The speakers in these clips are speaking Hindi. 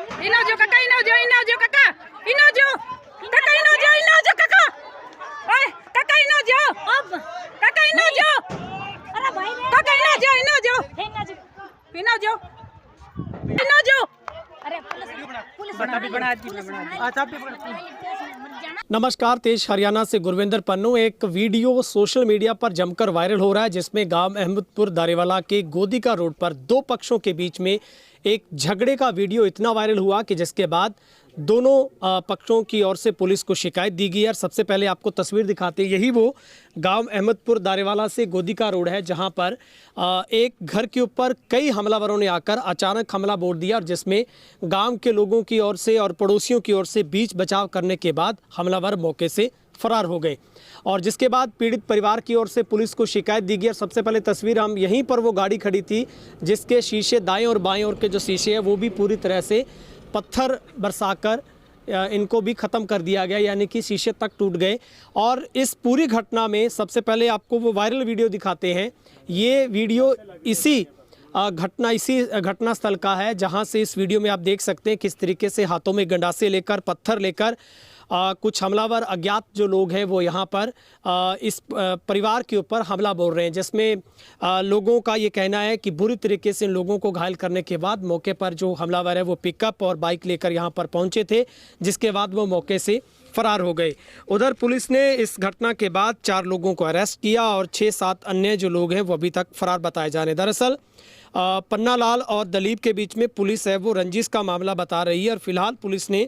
Inojo kakak, inojo kakak, inojo kakak, inojo kakak. kakak inojo, kakak inojo, kakak inojo, inojo, inojo. नमस्कार, तेज हरियाणा से गुरविंदर पन्नू। एक वीडियो सोशल मीडिया पर जमकर वायरल हो रहा है जिसमें गांव अहमदपुर दारेवाला के गोदिका रोड पर दो पक्षों के बीच में एक झगड़े का वीडियो इतना वायरल हुआ कि जिसके बाद दोनों पक्षों की ओर से पुलिस को शिकायत दी गई। और सबसे पहले आपको तस्वीर दिखाते हैं, यही वो गांव अहमदपुर दारेवाला से गोदिका रोड है जहां पर एक घर के ऊपर कई हमलावरों ने आकर अचानक हमला बोल दिया और जिसमें गांव के लोगों की ओर से और पड़ोसियों की ओर से बीच बचाव करने के बाद हमलावर मौके से फरार हो गए। और जिसके बाद पीड़ित परिवार की ओर से पुलिस को शिकायत दी गई। और सबसे पहले तस्वीर हम यहीं पर वो गाड़ी खड़ी थी जिसके शीशे दाएं और बाएं ओर के जो शीशे हैं वो भी पूरी तरह से पत्थर बरसाकर इनको भी ख़त्म कर दिया गया, यानी कि शीशे तक टूट गए। और इस पूरी घटना में सबसे पहले आपको वो वायरल वीडियो दिखाते हैं। ये वीडियो इसी घटना स्थल का है जहां से इस वीडियो में आप देख सकते हैं किस तरीके से हाथों में गंडासे लेकर, पत्थर लेकर कुछ हमलावर अज्ञात जो लोग हैं वो यहाँ पर इस परिवार के ऊपर हमला बोल रहे हैं, जिसमें लोगों का ये कहना है कि बुरी तरीके से इन लोगों को घायल करने के बाद मौके पर जो हमलावर है वो पिकअप और बाइक लेकर यहाँ पर पहुँचे थे, जिसके बाद वो मौके से फरार हो गए। उधर पुलिस ने इस घटना के बाद 4 लोगों को अरेस्ट किया और 6-7 अन्य जो लोग हैं वो अभी तक फरार बताए जा रहे हैं। दरअसल पन्नालाल और दलीप के बीच में पुलिस है वो रंजिश का मामला बता रही है और फिलहाल पुलिस ने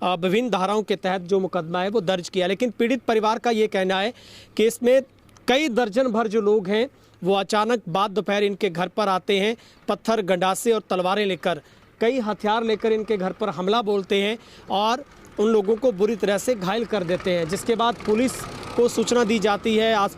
विभिन्न धाराओं के तहत जो मुकदमा है वो दर्ज किया। लेकिन पीड़ित परिवार का ये कहना है कि इसमें कई दर्जन भर जो लोग हैं वो अचानक बाद दोपहर इनके घर पर आते हैं, पत्थर, गंडासे और तलवारें लेकर, कई हथियार लेकर इनके घर पर हमला बोलते हैं और उन लोगों को बुरी तरह से घायल कर देते हैं। जिसके बाद पुलिस को सूचना दी जाती है, आस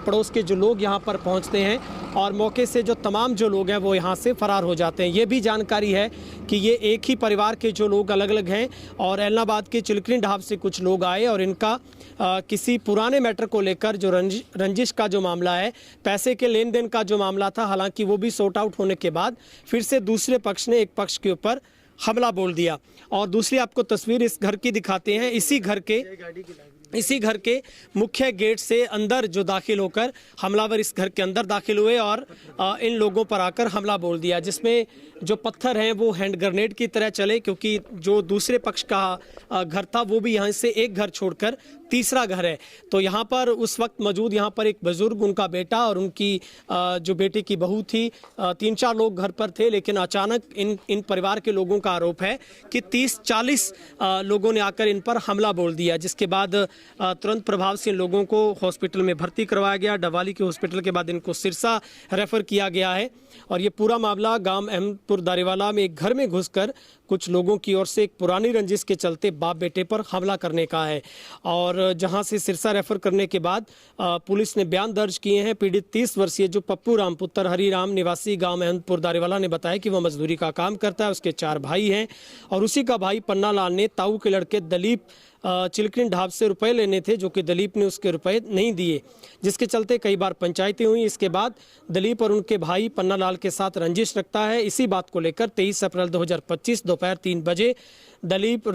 पड़ोस के जो लोग यहाँ पर पहुँचते हैं और मौके से जो तमाम जो लोग हैं वो यहाँ से फरार हो जाते हैं। ये भी जानकारी है कि ये एक ही परिवार के जो लोग अलग अलग हैं और एलनाबाद के चिलकनी ढाब से कुछ लोग आए और इनका किसी पुराने मैटर को लेकर जो रंजिश का जो मामला है, पैसे के लेन देन का जो मामला था, हालांकि वो भी सॉर्ट आउट होने के बाद फिर से दूसरे पक्ष ने एक पक्ष के ऊपर हमला बोल दिया। और दूसरी आपको तस्वीर इस घर की दिखाते हैं। इसी घर के मुख्य गेट से अंदर जो दाखिल होकर हमलावर इस घर के अंदर दाखिल हुए और इन लोगों पर आकर हमला बोल दिया, जिसमें जो पत्थर हैं वो हैंड ग्रेनेड की तरह चले, क्योंकि जो दूसरे पक्ष का घर था वो भी यहाँ से एक घर छोड़कर तीसरा घर है। तो यहाँ पर उस वक्त मौजूद यहाँ पर एक बुजुर्ग, उनका बेटा और उनकी जो बेटे की बहू थी, 3-4 लोग घर पर थे। लेकिन अचानक इन परिवार के लोगों का आरोप है कि 30-40 लोगों ने आकर इन पर हमला बोल दिया, जिसके बाद तुरंत प्रभाव से इन लोगों को हॉस्पिटल में भर्ती करवाया गया। डवाली के हॉस्पिटल के बाद इनको सिरसा रेफर किया गया है। और ये पूरा मामला गांव अहमदपुर दारेवाला में एक घर में घुसकर कुछ लोगों की ओर से एक पुरानी रंजिश के चलते बाप बेटे पर हमला करने का है। और जहां से सिरसा रेफर करने के बाद पुलिस ने बयान दर्ज किए हैं। पीड़ित 30 वर्षीय जो पप्पू राम पुत्र हरिराम निवासी गांव अहमदपुर दारेवाला ने बताया कि वह मजदूरी का काम करता है, उसके 4 भाई हैं और उसी का भाई पन्नालाल ने ताऊ के लड़के दलीप चिलकनी ढाब से रुपए लेने थे, जो कि दलीप ने उसके रुपए नहीं दिए, जिसके चलते कई बार पंचायतें हुई। इसके बाद दलीप और उनके भाई पन्नालाल के साथ रंजिश रखता है। इसी बात को लेकर 23 अप्रैल 2025 दोपहर 3 बजे दलीप,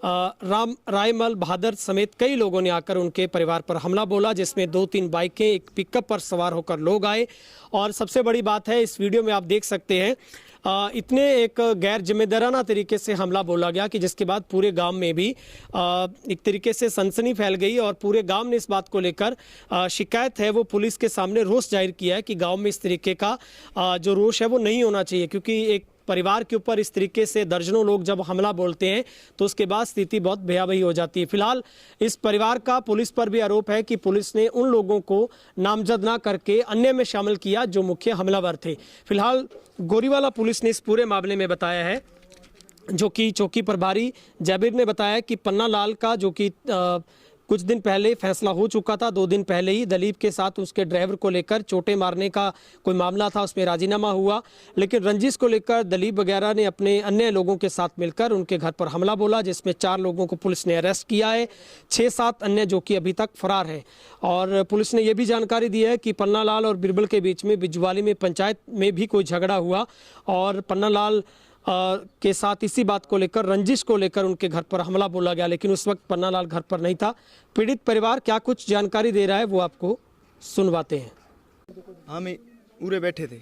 रायमल बहादुर समेत कई लोगों ने आकर उनके परिवार पर हमला बोला, जिसमें 2-3 बाइकें, एक पिकअप पर सवार होकर लोग आए। और सबसे बड़ी बात है, इस वीडियो में आप देख सकते हैं इतने एक गैर जिम्मेदाराना तरीके से हमला बोला गया कि जिसके बाद पूरे गांव में भी एक तरीके से सनसनी फैल गई और पूरे गांव ने इस बात को लेकर शिकायत है वो पुलिस के सामने रोष जाहिर किया है कि गांव में इस तरीके का जो रोष है वो नहीं होना चाहिए, क्योंकि एक परिवार के ऊपर इस तरीके से दर्जनों लोग जब हमला बोलते हैं तो उसके बाद स्थिति बहुत भयावही हो जाती है। फिलहाल इस परिवार का पुलिस पर भी आरोप है कि पुलिस ने उन लोगों को नामजद ना करके अन्य में शामिल किया जो मुख्य हमलावर थे। फिलहाल गोरीवाला पुलिस ने इस पूरे मामले में बताया है, जो कि चौकी प्रभारी जैबिर ने बताया कि पन्नालाल का जो कि कुछ दिन पहले फैसला हो चुका था, 2 दिन पहले ही दलीप के साथ उसके ड्राइवर को लेकर चोटें मारने का कोई मामला था, उसमें राजीनामा हुआ। लेकिन रंजिश को लेकर दलीप वगैरह ने अपने अन्य लोगों के साथ मिलकर उनके घर पर हमला बोला, जिसमें 4 लोगों को पुलिस ने अरेस्ट किया है, 6-7 अन्य जो कि अभी तक फरार हैं। और पुलिस ने यह भी जानकारी दी है कि पन्नालाल और बिरबल के बीच में बिजवाली में पंचायत में भी कोई झगड़ा हुआ और पन्नालाल के साथ इसी बात को लेकर, रंजिश को लेकर उनके घर पर हमला बोला गया, लेकिन उस वक्त पन्नालाल घर पर नहीं था। पीड़ित परिवार क्या कुछ जानकारी दे रहा है वो आपको सुनवाते हैं। हम उरे बैठे थे,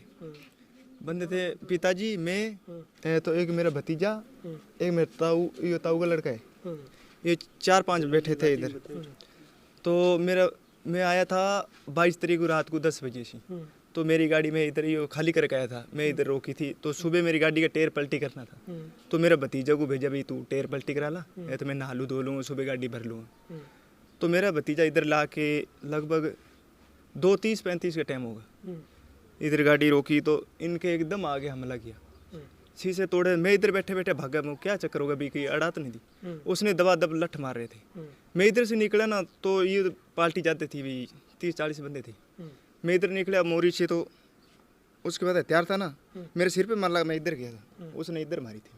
बंदे थे पिताजी, मैं तो एक मेरा भतीजा, एक मेरा ताऊ का लड़का है, ये 4-5 बैठे थे इधर। तो मैं आया था 22 तारीख को रात को 10 बजे से। तो मेरी गाड़ी में इधर ये खाली करके आया था, मैं इधर रोकी थी। तो सुबह मेरी गाड़ी का टायर पलटी करना था, तो मेरा भतीजा को भेजा, भाई तू टायर पलटी करा ला, या तो मैं नहा लूँ धो लूँ, सुबह गाड़ी भर लूँगा। तो मेरा भतीजा इधर ला के लगभग 2:30-35 का टाइम होगा, इधर गाड़ी रोकी तो इनके एकदम आगे हमला किया, शीशे तोड़े। मैं इधर बैठे बैठे भागा, मैं क्या चक्कर होगा भी, कहीं अड़ा तो नहीं थी। उसने दबा दब लठ मार रहे थे। मैं इधर से निकला ना तो ये पार्टी जाते थी भी, 30-40 बंदे थे। मैं इधर निकला मोरी से, तो उसके बाद हथियार था ना, मेरे सिर पे मार लगा, मैं इधर गया था, उसने इधर मारी थी।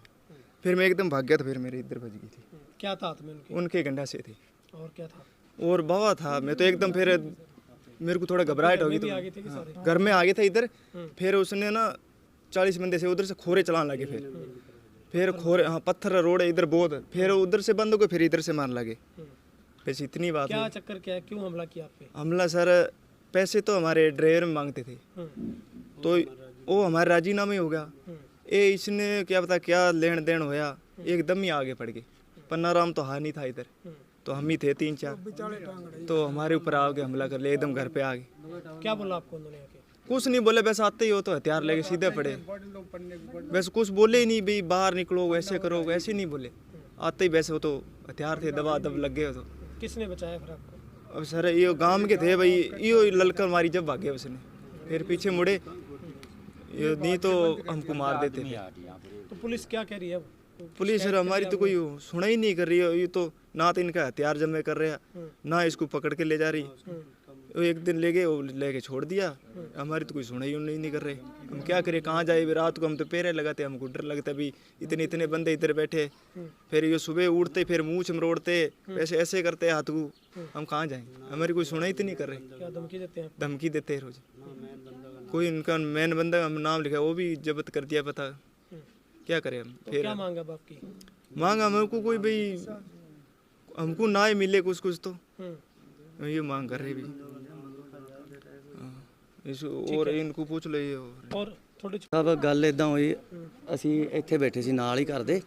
फिर मैं एकदम भाग गया, तो फिर मेरे इधर बज गई थी। क्या था हाथ में उनके? उनके गंडा से थे। और क्या था? और बाबा था। मैं तो एकदम फिर मेरे को थोड़ा घबराहट हो गई, तो घर में आ गए थे इधर। फिर उसने ना 40 बंदे से उधर से खोरे चलाने लगे, फिर खोरे, हाँ पत्थर रोड है इधर बहुत, फिर उधर से बंद हो गए, फिर इधर से मारने लगे। बस इतनी बात। क्या चक्कर क्या है, क्यों हमला किया आप पे? हमला सर, पैसे तो हमारे ड्राइवर में मांगते थे, तो वो हमारे राजीनामे हो गया। इसने क्या पता क्या लेन देन होया, एकदम ही आगे पड़ गए। पन्नाराम तो हार नहीं था इधर, तो हम ही थे 3-4, तो हमारे ऊपर आ गए, हमला कर लिया, एकदम घर पे आ गए। क्या बोला आपको उन्होंने आके? कुछ नहीं बोले, बस आते ही हो तो हथियार लेके सीधे पड़े, बस कुछ बोले ही नहीं, भाई बाहर निकलो, वैसे करो, वैसे नहीं बोले। आते ही वैसे हो तो हथियार थे, दबा दब लग गए हो तो। किसने बचाया फिर आपको? अब सर ये गांव के थे भाई, ये ललकर मारी जब भागे उसने, फिर पीछे मुड़े, ये नहीं तो हमको मार देते थे। तो पुलिस क्या कह रही है? पुलिस सर हमारी तो कोई सुना ही नहीं कर रही है। ये तो ना तो इनका हथियार जमे कर रहा, ना इसको पकड़ के ले जा रही। वो एक दिन ले गए, वो लेके छोड़ दिया, हमारी तो कोई सुना ही नहीं कर रहे। हम क्या करें, कहाँ जाए? रात को हम तो पैरे लगाते, हमको डर लगता भी, इतने बंदे इधर बैठे। फिर ये सुबह उड़ते, फिर मुँह मरोड़ते, ऐसे ऐसे करते हाथ को, हम कहाँ जाएं? हमारी कोई सुना ही तो नहीं कर रहे। क्या धमकी देते हैं? धमकी देते हैं रोज। कोई इनका मेन बंदा, हम नाम लिखा, वो भी जब्त कर दिया। पता क्या करें हम? फिर क्या मांगा आपकी? मांगा हमको कोई भाई, हमको ना ही मिले कुछ तो ये मांग कर रहे भी। इस और इनको पूछ लो। और थोड़ी ਸਭ ਗੱਲ ਇਦਾਂ ਹੋਈ, ਅਸੀਂ ਇੱਥੇ ਬੈਠੇ ਸੀ ਨਾਲ ਹੀ ਘਰ ਦੇ,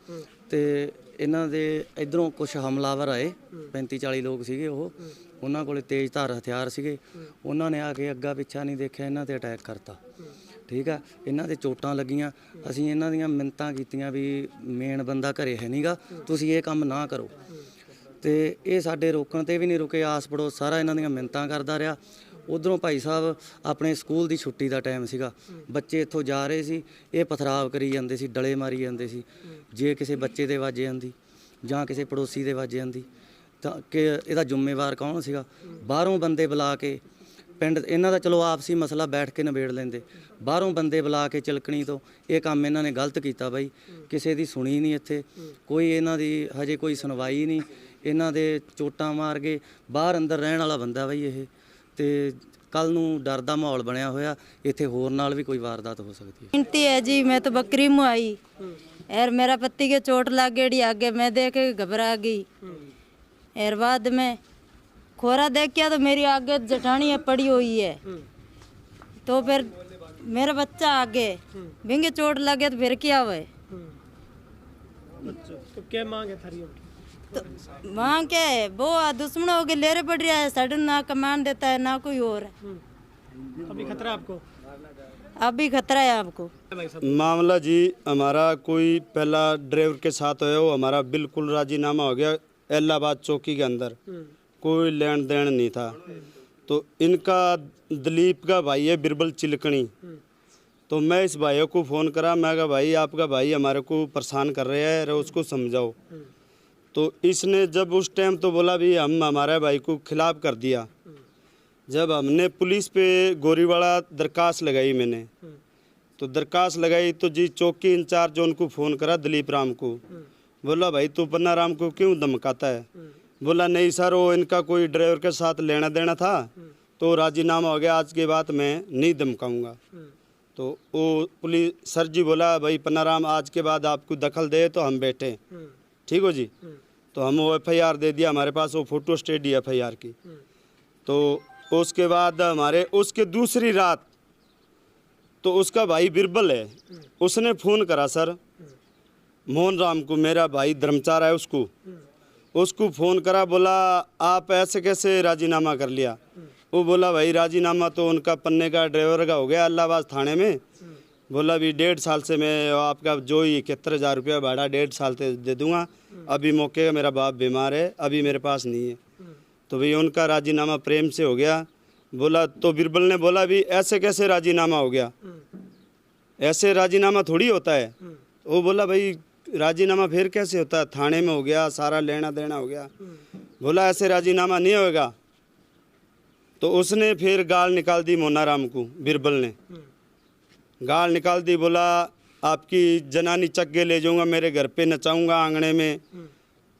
ਤੇ ਇਹਨਾਂ ਦੇ ਇਧਰੋਂ ਕੁਝ ਹਮਲਾਵਰ ਆਏ, 35-40 ਲੋਕ ਸੀਗੇ। ਉਹਨਾਂ ਕੋਲੇ ਤੇਜ਼ ਧਾਰ ਹਥਿਆਰ ਸੀਗੇ। ਉਹਨਾਂ ਨੇ ਆ ਕੇ ਅੱਗਾ ਪਿੱਛਾ ਨਹੀਂ ਦੇਖਿਆ, ਇਹਨਾਂ ਤੇ ਅਟੈਕ ਕਰਤਾ। ਠੀਕ ਆ, ਇਹਨਾਂ ਦੇ ਚੋਟਾਂ ਲੱਗੀਆਂ। ਅਸੀਂ ਇਹਨਾਂ ਦੀਆਂ ਮਿੰਨਤਾਂ ਕੀਤੀਆਂ ਵੀ ਮੇਨ ਬੰਦਾ ਘਰੇ ਹੈ ਨਹੀਂਗਾ, ਤੁਸੀਂ ਇਹ ਕੰਮ ਨਾ ਕਰੋ। ਤੇ ਇਹ ਸਾਡੇ ਰੋਕਣ ਤੇ ਵੀ ਨਹੀਂ ਰੁਕੇ, ਆਸ ਪੜੋਸ ਸਾਰਾ ਇਹਨਾਂ ਦੀਆਂ ਮਿੰਨਤਾਂ ਕਰਦਾ ਰਿਹਾ। ਉਧਰੋਂ ਭਾਈ ਸਾਹਿਬ ਆਪਣੇ ਸਕੂਲ ਦੀ ਛੁੱਟੀ ਦਾ ਟਾਈਮ ਸੀਗਾ, ਬੱਚੇ ਇੱਥੋਂ ਜਾ ਰਹੇ ਸੀ, ਇਹ ਪਥਰਾਵ ਕਰੀ ਜਾਂਦੇ ਸੀ, ਡਲੇ ਮਾਰੀ ਜਾਂਦੇ ਸੀ। ਜੇ ਕਿਸੇ ਬੱਚੇ ਦੇ ਵੱਜ ਜਾਂਦੀ ਜਾਂ ਕਿਸੇ ਪੜੋਸੀ ਦੇ ਵੱਜ ਜਾਂਦੀ ਤਾਂ ਕਿ ਇਹਦਾ ਜ਼ਿੰਮੇਵਾਰ ਕੌਣ ਸੀਗਾ? ਬਾਹਰੋਂ ਬੰਦੇ ਬੁਲਾ ਕੇ, ਪਿੰਡ ਇਹਨਾਂ ਦਾ ਚਲੋ ਆਪਸੀ ਮਸਲਾ ਬੈਠ ਕੇ ਨਿਬੇੜ ਲੈਂਦੇ, ਬਾਹਰੋਂ ਬੰਦੇ ਬੁਲਾ ਕੇ ਚਲਕਣੀ ਤੋਂ ਇਹ ਕੰਮ ਇਹਨਾਂ ਨੇ ਗਲਤ ਕੀਤਾ ਬਾਈ। ਕਿਸੇ ਦੀ ਸੁਣੀ ਨਹੀਂ ਇੱਥੇ ਕੋਈ, ਇਹਨਾਂ ਦੀ ਹਜੇ ਕੋਈ ਸੁਣਵਾਈ ਨਹੀਂ। ਇਹਨਾਂ ਦੇ ਚੋਟਾਂ ਮਾਰ ਗਏ, ਬਾਹਰ ਅੰਦਰ ਰਹਿਣ ਵਾਲਾ ਬੰਦਾ ਬਾਈ ਇਹ। ਤੇ ਕੱਲ ਨੂੰ ਡਰ ਦਾ ਮਾਹੌਲ ਬਣਿਆ ਹੋਇਆ, ਇੱਥੇ ਹੋਰ ਨਾਲ ਵੀ ਕੋਈ ਵਾਰਦਾਤ ਹੋ ਸਕਦੀ ਹੈ। गिनती है जी, मैं तो बकरी में आई और मेरा पति के चोट लग गई आगे, मैं देख के घबरा गई। और बाद में खोरा देख के तो मेरी आगे जठानी पड़ी हुई है, तो फिर मेरा बच्चा आगे भिंगे चोट लगे तो फिर क्या हुए? तो क्या मांग है थारी उनकी? तो वहाँ क्या है, वो दुश्मनों के लेरे पड़ रहा है, सडन ना कमान देता है ना कोई और। अभी खतरा आपको? अभी खतरा है आपको। मामला जी हमारा कोई पहला ड्राइवर के साथ है, वो हमारा बिल्कुल राजीनामा हो गया इलाहाबाद चौकी के अंदर, कोई लेन देन नहीं था। तो इनका दिलीप का भाई है बिरबल चिलकनी, तो मैं इस भाइयों को फ़ोन करा, मैं कहा भाई आपका भाई हमारे को परेशान कर रहे हैं, उसको समझाओ। तो इसने जब उस टाइम तो बोला भी हम हमारे भाई को खिलाफ कर दिया। जब हमने पुलिस पे गोरीवाड़ा दरखास्त लगाई, मैंने तो दरखास्त लगाई तो जी चौकी इंचार्ज उनको फ़ोन करा दिलीप राम को, बोला भाई तू पन्ना राम को क्यों धमकाता है? बोला नहीं सर, वो इनका कोई ड्राइवर के साथ लेना देना था, तो राजीनामा हो गया, आज के बाद मैं नहीं धमकाऊंगा। तो वो पुलिस सर जी बोला भाई पन्नाराम आज के बाद आपको दखल दे तो हम बैठे, ठीक हो जी। तो हम वो FIR दे दिया, हमारे पास वो फोटो स्टेट है FIR की। तो उसके बाद हमारे उसके दूसरी रात तो उसका भाई बिरबल है, उसने फ़ोन करा सर मोहन राम को, मेरा भाई धर्मचार है उसको फ़ोन करा, बोला आप ऐसे कैसे राजीनामा कर लिया। वो बोला भाई राजीनामा तो उनका पन्ने का ड्राइवर का हो गया इलाहाबाद थाने में। बोला भी 1.5 साल से मैं आपका जो ही 71,000 रुपया भाड़ा 1.5 साल से दे दूंगा, अभी मौके का मेरा बाप बीमार है, अभी मेरे पास नहीं है। तो भाई उनका राजीनामा प्रेम से हो गया। बोला तो बिरबल ने बोला भी ऐसे कैसे राजीनामा हो गया, ऐसे राजीनामा थोड़ी होता है। वो बोला भाई राजीनामा फिर कैसे होता है, थाने में हो गया, सारा लेना देना हो गया। बोला ऐसे राजीनामा नहीं होएगा। तो उसने फिर गाल निकाल दी मोनाराम को, बिरबल ने गाल निकाल दी, बोला आपकी जनानी चक्के ले जाऊंगा, मेरे घर पे नचाऊंगा आंगने में।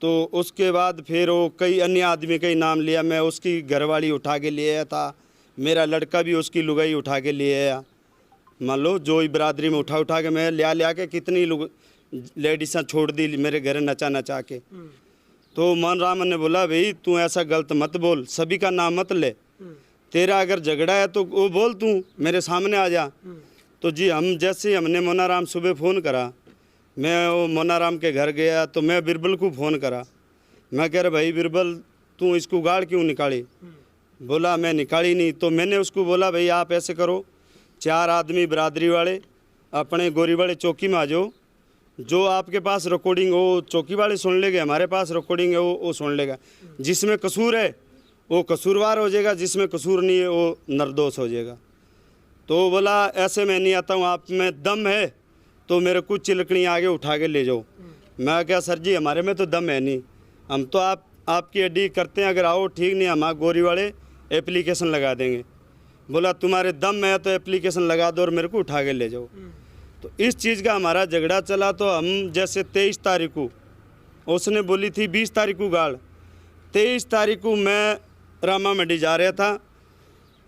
तो उसके बाद फिर वो कई अन्य आदमी का ही नाम लिया, मैं उसकी घरवाली उठा के ले आया था, मेरा लड़का भी उसकी लुगाई उठा के ले आया। मान लो जो ही बरादरी में उठा के मैं लिया के कितनी लेडीज़ छोड़ दी मेरे घर नचा के। तो मोहन रामन ने बोला भाई तू ऐसा गलत मत बोल, सभी का नाम मत ले, तेरा अगर झगड़ा है तो वो बोल, तू मेरे सामने आ जा। तो जी हम जैसे हमने मोनाराम सुबह फ़ोन करा, मैं वो मोनाराम के घर गया तो मैं बिरबल को फ़ोन करा, मैं कह रहा भाई बिरबल तू इसको गाड़ क्यों निकाली। बोला मैं निकाली नहीं। तो मैंने उसको बोला भाई आप ऐसे करो, 4 आदमी बरादरी वाले अपने गोरी वाले चौकी में आ जाओ, जो आपके पास रिकॉर्डिंग वो चौकी वाले सुन लेंगे, हमारे पास रिकॉर्डिंग है वो सुन लेगा, जिसमें कसूर है वो कसूरवार हो जाएगा, जिसमें कसूर नहीं है वो निर्दोष हो जाएगा। तो बोला ऐसे मैं नहीं आता हूँ, आप में दम है तो मेरे को चिलकनी आगे उठा के ले जाओ। मैं क्या सर जी हमारे में तो दम है नहीं, हम तो आपकी अड्डी करते हैं, अगर आओ ठीक नहीं हमारे गोरी वाले एप्लीकेशन लगा देंगे। बोला तुम्हारे दम है तो एप्लीकेशन लगा दो और मेरे को उठा के ले जाओ। तो इस चीज़ का हमारा झगड़ा चला। तो हम जैसे 23 तारीख को उसने बोली थी 20 तारीख को गाड़, 23 तारीख को मैं रामा मंडी जा रहा था,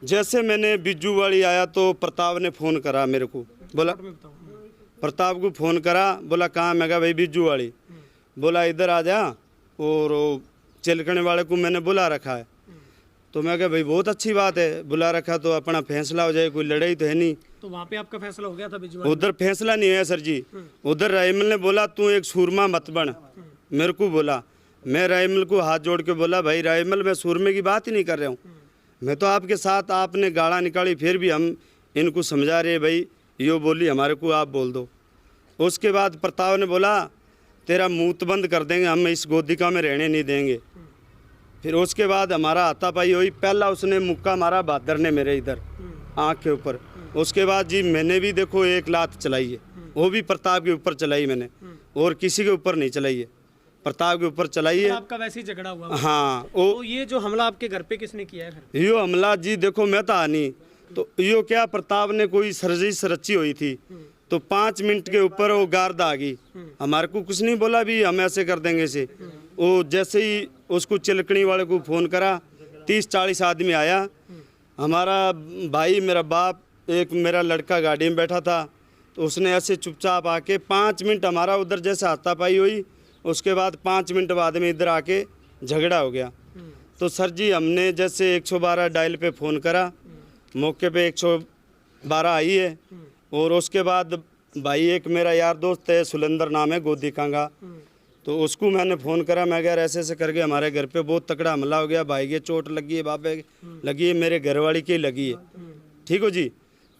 जैसे मैंने बिज्जू वाली आया तो प्रताप ने फ़ोन करा मेरे को, बोला प्रताप को फ़ोन करा, बोला कहाँ, मैं कहा भाई बिज्जू वाली। बोला इधर आ जा, और चिलकने वाले को मैंने बुला रखा है। तो मैं कहा भाई बहुत अच्छी बात है, बुला रखा तो अपना फैसला हो जाए, कोई लड़ाई तो है नहीं। तो वहाँ पे आपका फैसला हो गया था बिजू? उधर फैसला नहीं है सर जी, उधर राइमल ने बोला तू एक सूरमा मत बन, मेरे को बोला। मैं राइमल को हाथ जोड़ के बोला भाई राइमल मैं सूरमे की बात ही नहीं कर रहा हूँ, मैं तो आपके साथ, आपने गाड़ा निकाली फिर भी हम इनको समझा रहे भाई यो बोली हमारे को आप बोल दो। उसके बाद प्रताप ने बोला तेरा मुँह बंद कर देंगे, हम इस गोदिका में रहने नहीं देंगे। फिर उसके बाद हमारा हाथापाई हुई, पहला उसने मुक्का मारा बहादुर ने मेरे इधर आँख के ऊपर। उसके बाद जी मैंने भी देखो एक लात चलाई है, वो भी प्रताप के ऊपर चलाई मैंने, और किसी के ऊपर नहीं चलाई है, प्रताप के ऊपर चलाई है। आपका वैसे ही झगड़ा हुआ? हाँ। तो ये जो हमला आपके घर पे किसने किया है? यो हमला जी देखो मैं था नहीं, तो यो क्या प्रताप ने कोई साजिश रची हुई थी, तो 5 मिनट के ऊपर वो गार्ड आ गई, हमारे को कुछ नहीं बोला भी हम ऐसे कर देंगे से। वो जैसे ही उसको चिलकनी वाले को फ़ोन करा 30-40 आदमी आया, हमारा भाई मेरा बाप एक मेरा लड़का गाड़ी में बैठा था, तो उसने ऐसे चुपचाप आके 5 मिनट हमारा उधर जैसे हाथापाई हुई, उसके बाद 5 मिनट बाद में इधर आके झगड़ा हो गया। तो सर जी हमने जैसे 112 डायल पे फ़ोन करा, मौके पे 112 आई है, और उसके बाद भाई एक मेरा यार दोस्त है सुलेंदर नाम है गोदीका का, तो उसको मैंने फ़ोन करा, मैं कह ऐसे ऐसे करके हमारे घर पे बहुत तकड़ा हमला हो गया, भाई के चोट लगी है, बाबे लगी है, मेरे घरवाली की लगी है, ठीक हो जी।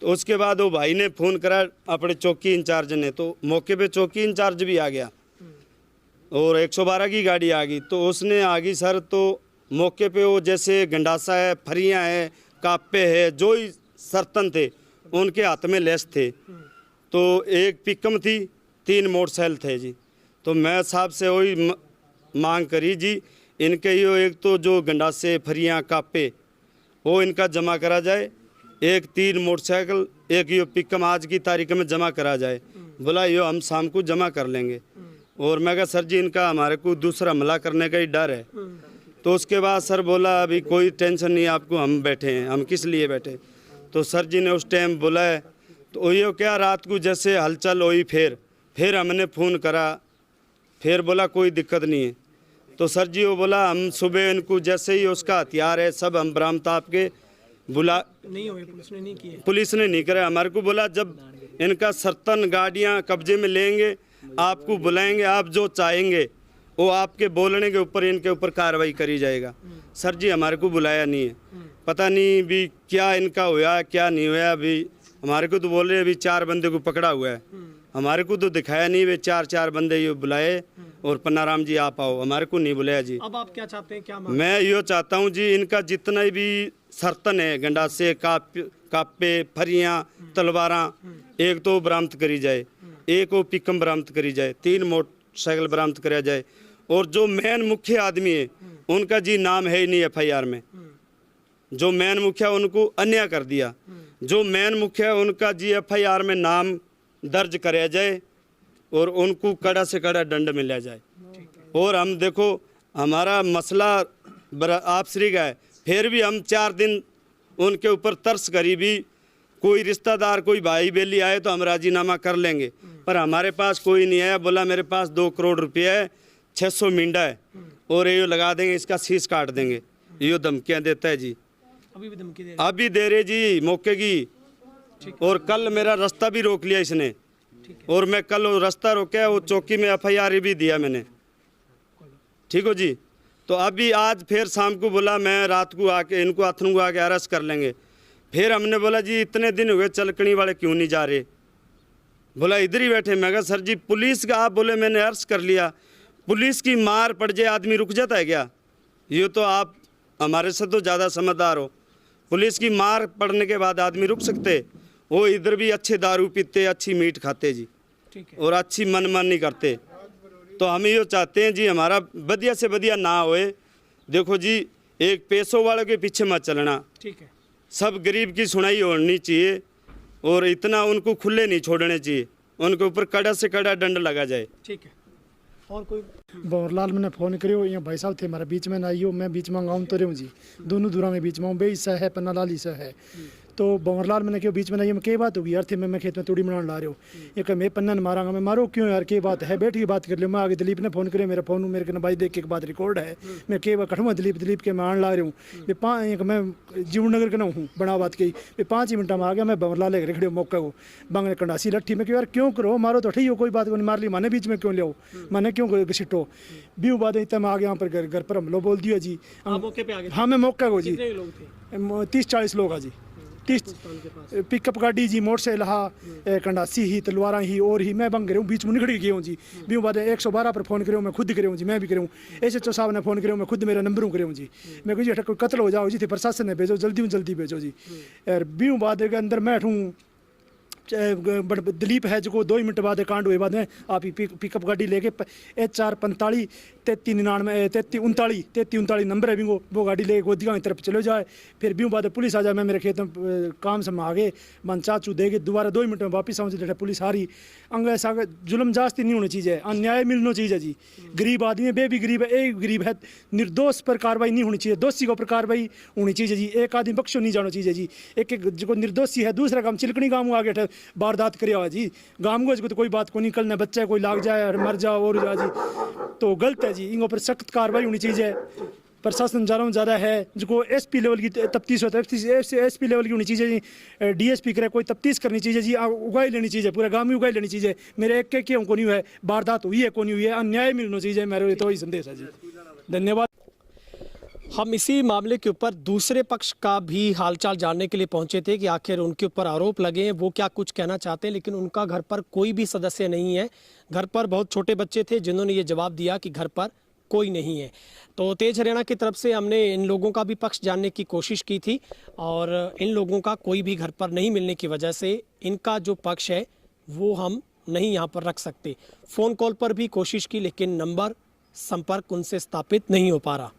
तो उसके बाद वो भाई ने फ़ोन करा अपने चौकी इंचार्ज ने, तो मौके पे चौकी इंचार्ज भी आ गया और 112 की गाड़ी आ गई। तो उसने आ गई सर, तो मौके पे वो जैसे गंडासा है, फरियाँ है, कापे है, जो ही सर्तन थे उनके हाथ में लेस थे। तो एक पिकअप थी, 3 मोटरसाइकिल थे जी। तो मैं साहब से वही मांग करी जी, इनके यो एक तो जो गंडासे फरियाँ कापे वो इनका जमा करा जाए, एक 3 मोटरसाइकिल, एक यो पिकअप आज की तारीख में जमा करा जाए। बोला यो हम शाम को जमा कर लेंगे। और मैं कहा सर जी इनका हमारे को दूसरा हमला करने का ही डर है। तो उसके बाद सर बोला अभी कोई टेंशन नहीं आपको, हम बैठे हैं, हम किस लिए बैठे। तो सर जी ने उस टाइम बोला है, तो यो क्या रात को जैसे हलचल हुई, फिर हमने फ़ोन करा, फिर बोला कोई दिक्कत नहीं है। तो सर जी वो बोला हम सुबह इनको जैसे ही उसका हथियार है सब हम बरामद आपके बुला नहीं हुए, पुलिस ने नहीं किए। पुलिस ने नहीं करे। हमारे को बोला जब इनका सर्तन गाड़ियां कब्जे में लेंगे आपको बुलाएंगे, आप जो चाहेंगे वो आपके बोलने के ऊपर इनके ऊपर कार्रवाई करी जाएगा। सर जी हमारे को बुलाया नहीं है, पता नहीं भी क्या इनका हुआ क्या नहीं हुआ। अभी हमारे को तो बोल रहे अभी 4 बंदे को पकड़ा हुआ है, हमारे को तो दिखाया नहीं। वे 4 बंदे ये बुलाए और पन्नाराम जी आप आओ, हमारे को नहीं बुलाया जी। अब आप क्या चाहते हैं, क्या मांग? मैं यो चाहता हूँ जी इनका जितना भी सर्तन है, गंडासे, कापे, फरियाँ, तलवारां, एक तो बरामद करी जाए, एक वो पिकम बरामद करी जाए, 3 मोटरसाइकिल बरामद करा जाए। और जो मेन मुख्य आदमी है उनका जी नाम है ही नहीं FIR में। जो मेन मुखिया उनको अन्याय कर दिया, जो मेन मुखिया उनका जी FIR में नाम दर्ज कराया जाए और उनको कड़ा से कड़ा दंड मिला जाए। और हम देखो हमारा मसला आप श्री का है, फिर भी हम 4 दिन उनके ऊपर तरस करी भी कोई रिश्तेदार कोई भाई बेली आए तो हम राजीनामा कर लेंगे, पर हमारे पास कोई नहीं आया। बोला मेरे पास 2 करोड़ रुपया है, 600 मींडा है और ये लगा देंगे, इसका शीश काट देंगे। ये धमकियाँ देता है जी, अभी भी धमकी दे अभी दे रहे जी मौके की। और कल मेरा रास्ता भी रोक लिया इसने, और मैं कल वो रास्ता रोका, वो चौकी में FIR भी दिया मैंने। ठीक हो जी। तो अभी आज फिर शाम को बोला मैं रात को आके इनको अथनू को आके अरेस्ट कर लेंगे। फिर हमने बोला जी इतने दिन हुए चलकनी वाले क्यों नहीं जा रहे? बोला इधर ही बैठे। मैं कहा सर जी पुलिस का आप बोले मैंने अरेस्ट कर लिया, पुलिस की मार पड़ जाए आदमी रुक जाता है क्या? ये तो आप हमारे से तो ज़्यादा समझदार हो। पुलिस की मार पड़ने के बाद आदमी रुक सकते? वो इधर भी अच्छे दारू पीते, अच्छी मीट खाते जी, और अच्छी मनमानी करते। तो हम ये चाहते हैं जी हमारा बढ़िया से बढ़िया ना होए। देखो जी एक पैसों वालों के पीछे मत चलना, ठीक है। सब गरीब की सुनाई होनी चाहिए और इतना उनको खुले नहीं छोड़ने चाहिए, उनके ऊपर कड़ा से कड़ा दंड लगा जाए। ठीक है। और कोई बवरलाल मैंने फ़ोन करियो, यहाँ भाई साहब थे हमारे बीच में ना आइयो, मैं बीच में गाँव तो रहूँ जी, दोनों दूरा में बीच में हूँ, बेई सा है पन्ना लाली सा है। तो बवरलाल मैंने क्यों बीच में नहीं, मैं क्या बात होगी यार थे, मैं खेत में तूड़ी बनाने ला रहे हो, ये कह मैं पन्ना मारांगा, मैं मारो क्यों यार, क्या बात है, बैठ के बात कर लियो। मैं आगे दिलीप ने फ़ोन करे, मेरा फ़ोन मेरे कहना भाई देख के बात रिकॉर्ड है, मैं क्या कठूँ दिलीप के मैं आने ला रहा हूँ। मैं जीवनगर का ना हूँ बना बात की, 5 ही मिनटा में आ गया। मैं बवरलाल लेकर खड़े मौका को बंग कंडासी लट्ठी में क्यों यार क्यों करो, मारो तो ठीक हो कोई बात को नहीं, मार ली माने बीच में क्यों लियो, मैंने क्यों घसीटो बीऊ बात इतना मैं आ गया यहाँ पर घर पर हमलो बोल दिया जी। मौके पे आ गए? हाँ मैं मौका को जी, कितने लोग थे? 30-40 लोग आ जी, 30 पिकअप गाड़ी जी, मोटरसाइकिल हा, कंडासी ही, तलवारा ही और ही। मैं बंग बीच में निकल गया हूँ जी। भी बाद 112 पर फ़ोन करूँ, मैं खुद करूँ जी, मैं भी करूँ। SHO साहब ने फ़ोन करूँ, मैं खुद मेरा नंबर करूँ जी। मैं कही कोई कत्ल हो जाओ जी, थे प्रशासन ने भेजो जल्दी भेजो जी। और भी बाद के अंदर मैं हूँ दिलीप है जो 2 मिनट बाद कांड हुए बाद में आप ही पिकअप गाड़ी लेके HR 45 3399 3339 नंबर है भी वो गाड़ी लेके गोदिया की तरफ चले जाए। फिर भी बाद पुलिस आ जाए, मैं मेरे खेत में काम से आगे मन चाचू दे के दोबारा 2 मिनट में वापस आऊँ जी। पुलिस आ रही अंग ऐसा जुल्म जास्ती नहीं होनी चाहिए, अन्याय मिलना चाहिए जी। गरीब आदमी बे भी गरीब है, एक गरीब है, निर्दोष पर कार्रवाई नहीं होनी चाहिए, दोषी के ऊपर कार्रवाई होनी चाहिए जी। एक आदमी बख्शो नहीं जाना चाहिए जी। एक जो निर्दोषी है दूसरा काम चिलकनी गाँव आ गया वारदात करे हुआ जी, गाँव को कोई बात को निकलना, बच्चा कोई लाग जाए मर जाओ और जा जी, तो गलत है जी। इन ऊपर सख्त कार्रवाई होनी चाहिए। प्रशासन ज़्यादा है जिसको SP लेवल की तफ्तीश होता है, SP लेवल की होनी चाहिए जी। DSP करे कोई तफ्तीश करनी चाहिए जी, उगाई लेनी चाहिए, पूरा गाँव में उगाई लेनी चाहिए। मेरे एक के को नहीं हुआ है, वारदात हुई है को नहीं हुई है, अन्याय मिलना चाहिए, मेरे तो वही संदेश है जी। धन्यवाद। हम इसी मामले के ऊपर दूसरे पक्ष का भी हालचाल जानने के लिए पहुंचे थे कि आखिर उनके ऊपर आरोप लगे हैं, वो क्या कुछ कहना चाहते हैं। लेकिन उनका घर पर कोई भी सदस्य नहीं है, घर पर बहुत छोटे बच्चे थे जिन्होंने ये जवाब दिया कि घर पर कोई नहीं है। तो तेज हरियाणा की तरफ से हमने इन लोगों का भी पक्ष जानने की कोशिश की थी और इन लोगों का कोई भी घर पर नहीं मिलने की वजह से इनका जो पक्ष है वो हम नहीं यहाँ पर रख सकते। फ़ोन कॉल पर भी कोशिश की लेकिन संपर्क उनसे स्थापित नहीं हो पा रहा।